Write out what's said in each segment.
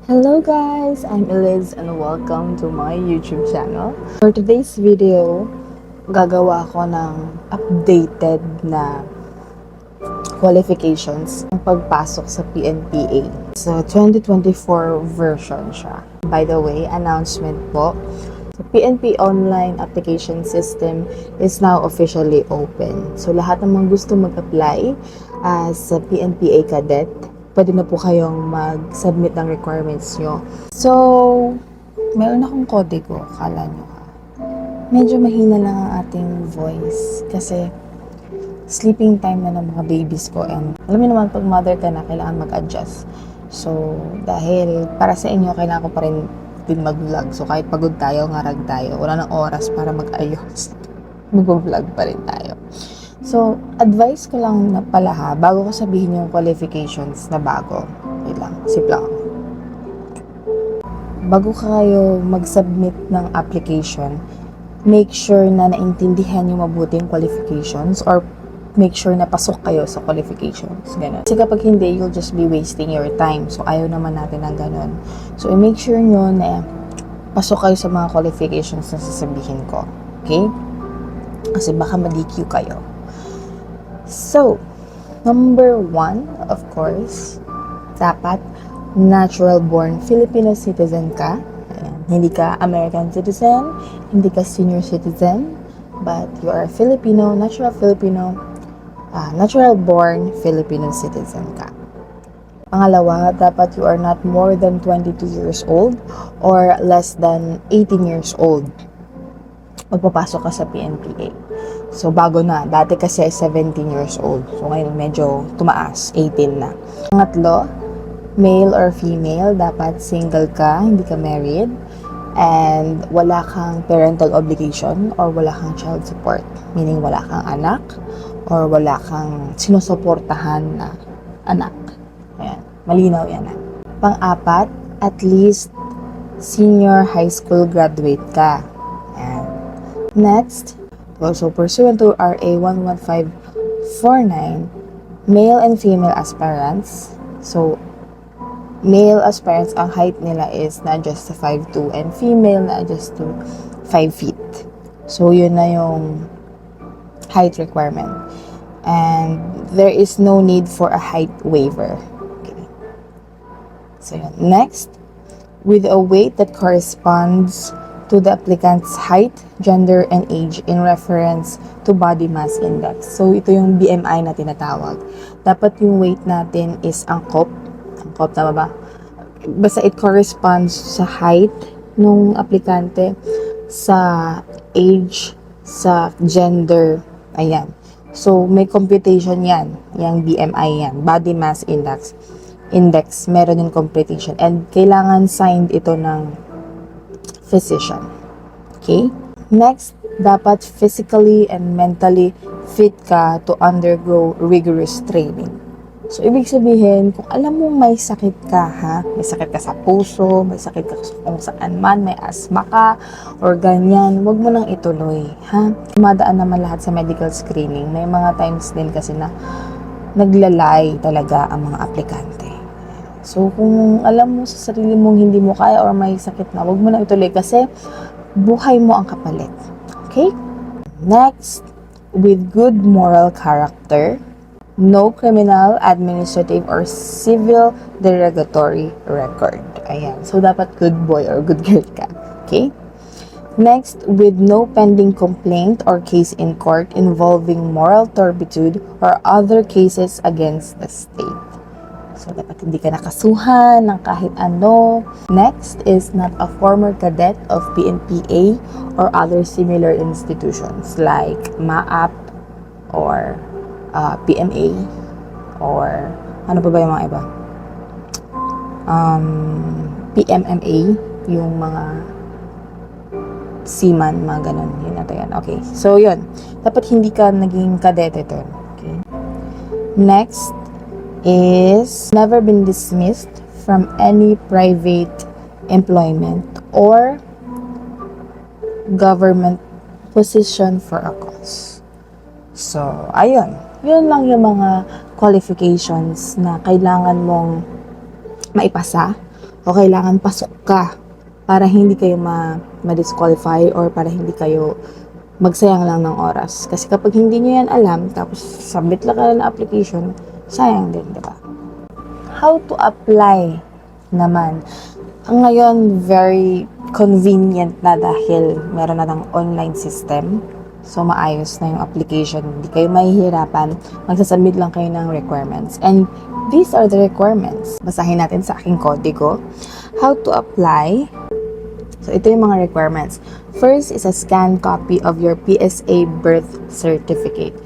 Hello guys, I'm Eliz and welcome to my YouTube channel. For today's video, gagawa ako ng updated na qualifications ng pagpasok sa PNPA. So, 2024 version siya. By the way, announcement po. The PNP online application system is now officially open. So, lahat ng mga gusto mag-apply as a PNPA cadet, pwede na po kayong mag-submit ng requirements nyo. So, meron akong kodigo, kala nyo ha. Medyo mahina lang ang ating voice kasi sleeping time na ng mga babies ko and alam niyo naman pag mother ka na, kailangan mag-adjust. So, dahil para sa inyo, kailangan ko pa rin din mag-vlog. So, kahit pagod tayo, ngarag tayo, wala nang oras para mag-ayos. Mag-vlog pa rin tayo. So, advice ko lang na pala ha, bago ko sabihin yung qualifications na bago. Wait lang, sip lang. Bago kayo mag-submit ng application, make sure na naintindihan yung mabuti yung qualifications or make sure na pasok kayo sa qualifications. Ganun. Kasi kapag hindi, you'll just be wasting your time. So, ayaw naman natin ng ganun. So, make sure nyo na pasok kayo sa mga qualifications na sasabihin ko. Okay? Kasi baka ma-DQ kayo. So, number 1, of course, dapat natural-born Filipino citizen ka. Ayan. Hindi ka American citizen, hindi ka senior citizen, but you are a Filipino, natural-born Filipino citizen ka. Pangalawa, dapat you are not more than 22 years old or less than 18 years old. Magpapasok ka sa PNPA. So, bago na. Dati kasi 17 years old. So, ngayon medyo tumaas. 18 na. Pangatlo, male or female, dapat single ka, hindi ka married, and wala kang parental obligation or wala kang child support. Meaning, wala kang anak or wala kang sinusuportahan na anak. Ayan. Malinaw yan. Pang-apat, at least senior high school graduate ka. Ayan. Next, also pursuant to RA 11549, male and female aspirants. So, male aspirants, ang height nila is na-adjust to 5'2", and female na-adjust to 5 feet. So, yun na yung height requirement. And there is no need for a height waiver. Okay. So, yun. Next, with a weight that corresponds to the applicant's height, gender, and age in reference to body mass index. So, ito yung BMI na tinatawag. Dapat yung weight natin is angkop. Angkop, tama ba? Basta it corresponds sa height nung aplikante, sa age, sa gender. Ayan. So, may computation yan. Yung BMI yan. Body mass index. Meron yung computation. And kailangan signed ito ng physician. Okay? Next, dapat physically and mentally fit ka to undergo rigorous training. So, ibig sabihin, kung alam mo may sakit ka, ha? May sakit ka sa puso, may sakit ka kung saan man, may asthma ka, or ganyan, wag mo nang ituloy, ha? Dumadaan naman lahat sa medical screening. May mga times din kasi na naglalay talaga ang mga aplikante. So, kung alam mo sa sarili mong hindi mo kaya or may sakit na, wag mo na ituloy kasi buhay mo ang kapalit. Okay? Next, with good moral character, no criminal, administrative, or civil derogatory record. Ayan. So, dapat good boy or good girl ka. Okay? Next, with no pending complaint or case in court involving moral turpitude or other cases against the state. So, dapat hindi ka nakasuhan ng kahit ano. Next is not a former cadet of PNPA or other similar institutions like MAAP or PMA or ano pa ba yung mga iba? PMMA, yung mga seaman, mga ganun. Yun natin yan. Okay. So, yun. Dapat hindi ka naging kadete to. Okay. Next is never been dismissed from any private employment or government position for a cause. So, ayun. Yun lang yung mga qualifications na kailangan mong maipasa o kailangan pasok ka para hindi kayo ma-disqualify or para hindi kayo magsayang lang ng oras. Kasi kapag hindi nyo yan alam, tapos submit lang ka na application, sayang din, di ba? How to apply naman? Ang ngayon, very convenient na dahil meron na ng online system. So, maayos na yung application. Hindi kayo mahihirapan. Magsasubmit lang kayo ng requirements. And these are the requirements. Basahin natin sa aking kodigo. How to apply. So, ito yung mga requirements. First is a scanned copy of your PSA birth certificate.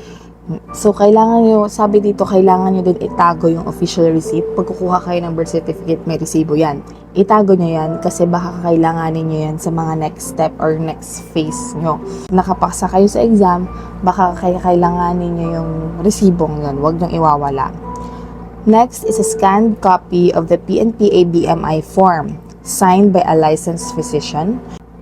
So, kailangan nyo, sabi dito, kailangan nyo din itago yung official receipt. Pag kukuha kayo ng birth certificate, may resibo yan. Itago nyo yan kasi baka kailanganin nyo yan sa mga next step or next phase nyo. Nakapasa kayo sa exam, baka kailanganin nyo yung resibong yan. Huwag nyo iwawala. Next is a scanned copy of the PNPA BMI form signed by a licensed physician.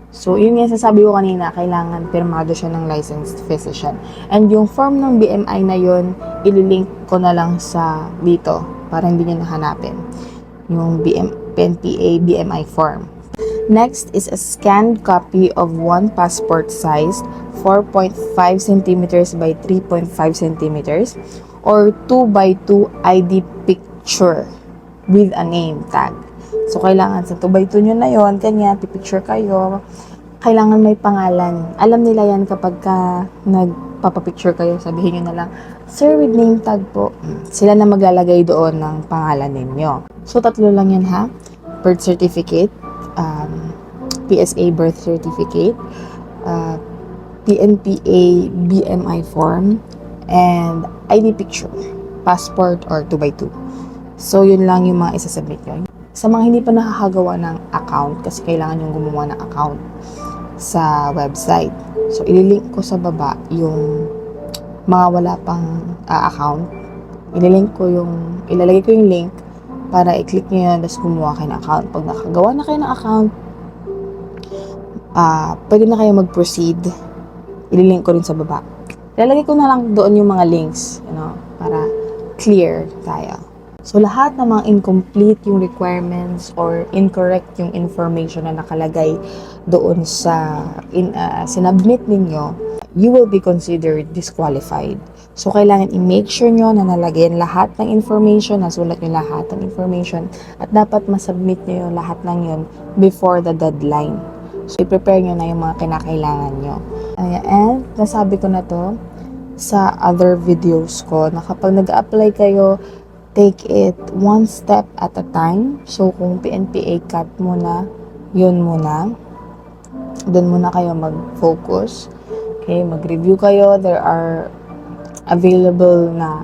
So, yun yung sasabi ko kanina, kailangan pirmado siya ng licensed physician. And yung form ng BMI na yun, ililink ko na lang sa dito para hindi nyo nahanapin. Yung PNPA BMI form. Next is a scanned copy of one passport-sized 4.5 centimeters by 3.5 centimeters or 2 by 2 ID picture with a name tag. So, kailangan sa 2 by 2 nyo na yun, kanya, pipicture kayo. Kailangan may pangalan. Alam nila yan kapag ka nagpapapicture kayo, sabihin nyo na lang, "Sir, with name tag po." Sila na maglalagay doon ng pangalan ninyo. So, 3 lang yun ha. Birth certificate, PSA birth certificate, PNPA BMI form, and ID picture, passport or 2 by 2. So, yun lang yung mga isasubmit nyo. Sa mga hindi pa nakakagawa ng account, kasi kailangan yung gumawa ng account sa website. So, ililink ko sa baba yung mga wala pang account. Ilalagay ko yung link para i-click nyo yun, tapos gumawa kayo ng account. Pag nakagawa na kayo ng account, pwede na kayo mag-proceed. Ililink ko rin sa baba. Ilalagay ko na lang doon yung mga links, para clear tayo. So, lahat ng mga incomplete yung requirements or incorrect yung information na nakalagay doon sa sinubmit ninyo, you will be considered disqualified. So, kailangan i-make sure nyo na nalagyan lahat ng information, nasulat nyo lahat ng information, at dapat masubmit nyo yung lahat ng yun before the deadline. So, i-prepare nyo na yung mga kinakailangan nyo. And, nasabi ko na to sa other videos ko, na kapag nag-apply kayo, take it one step at a time. So, kung PNPA cut muna, yun muna. Doon muna kayo mag-focus. Okay, mag-review kayo. There are available na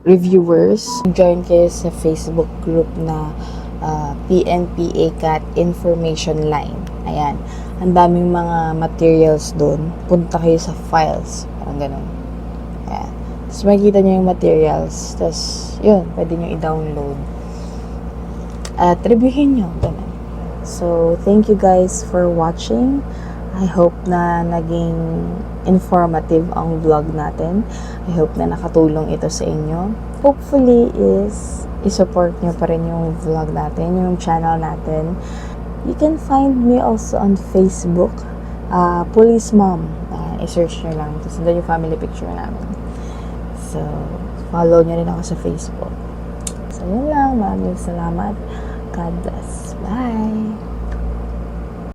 reviewers. Join kayo sa Facebook group na PNPA cut information line. Ayan. Ang daming mga materials doon. Punta kayo sa files. Parang ganun. Ayan. Tapos makikita nyo yung materials. Tapos, yun, pwede nyo i-download. At reviewin nyo. Ganun. So, thank you guys for watching. I hope na naging informative ang vlog natin. I hope na nakatulong ito sa inyo. Hopefully is i-support nyo pa rin yung vlog natin, yung channel natin. You can find me also on Facebook. Police Mom. I-search nyo lang. Tapos doon yung family picture namin. So, follow nyo rin ako sa Facebook. So, yun lang. Maraming salamat. God bless. Bye!